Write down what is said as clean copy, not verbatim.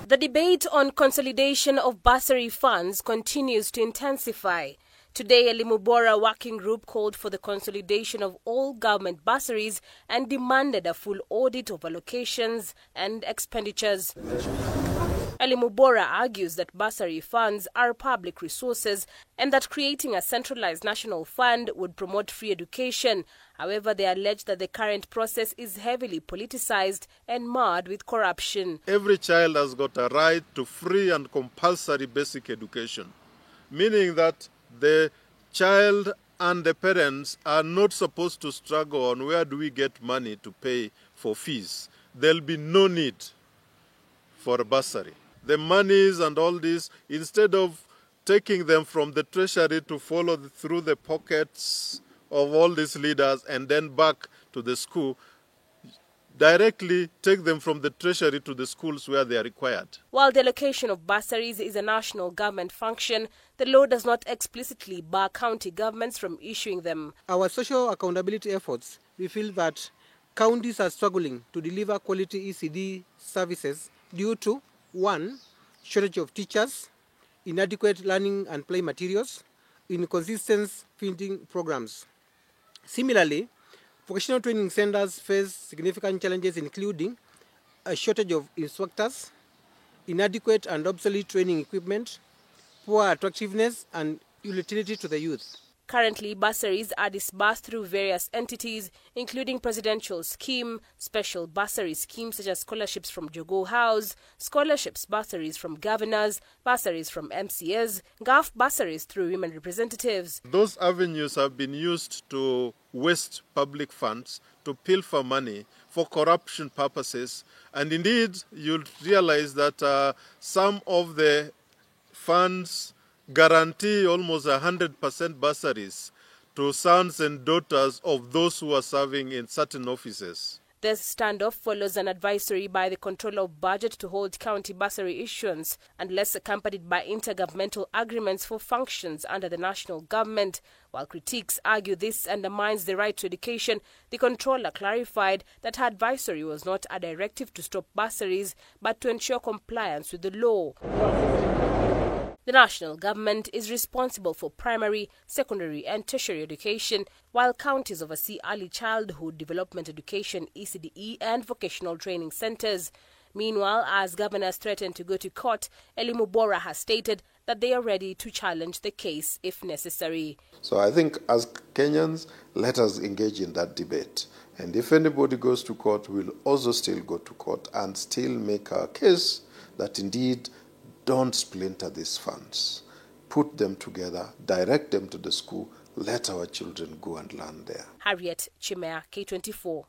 The debate on consolidation of bursary funds continues to intensify. Today, Elimu Bora Working Group called for the consolidation of all government bursaries and demanded a full audit of allocations and expenditures. Elimu Bora argues that bursary funds are public resources and that creating a centralized national fund would promote free education. However, they allege that the current process is heavily politicized and marred with corruption. Every child has got a right to free and compulsory basic education, meaning that the child and the parents are not supposed to struggle on where do we get money to pay for fees. There'll be no need for a bursary. The monies and all this, instead of taking them from the treasury to follow through the pockets of all these leaders and then back to the school, directly take them from the treasury to the schools where they are required. While the allocation of bursaries is a national government function, the law does not explicitly bar county governments from issuing them. Our social accountability efforts, we feel that counties are struggling to deliver quality ECD services due to 1. Shortage of teachers, inadequate learning and play materials, inconsistent feeding programs. Similarly, vocational training centers face significant challenges including a shortage of instructors, inadequate and obsolete training equipment, poor attractiveness and utility to the youth. Currently, bursaries are disbursed through various entities, including Presidential Scheme, special bursary schemes such as scholarships from Jogo House, scholarships bursaries from governors, bursaries from MCAs, GAF bursaries through women representatives. Those avenues have been used to waste public funds, to pilfer money for corruption purposes. And indeed, you'll realize that some of the funds guarantee almost 100% bursaries to sons and daughters of those who are serving in certain offices. This standoff follows an advisory by the Controller of Budget to hold county bursary issuance unless accompanied by intergovernmental agreements for functions under the national government. While critics argue this undermines the right to education, the Controller clarified that her advisory was not a directive to stop bursaries but to ensure compliance with the law. The national government is responsible for primary, secondary and tertiary education, while counties oversee early childhood development education (ECDE) and vocational training centers. Meanwhile, as governors threaten to go to court, Elimu Bora has stated that they are ready to challenge the case if necessary. So I think as Kenyans, let us engage in that debate. And if anybody goes to court, we'll also still go to court and still make our case that indeed don't splinter these funds. Put them together, direct them to the school, let our children go and learn there. Harriet Chimea, K24.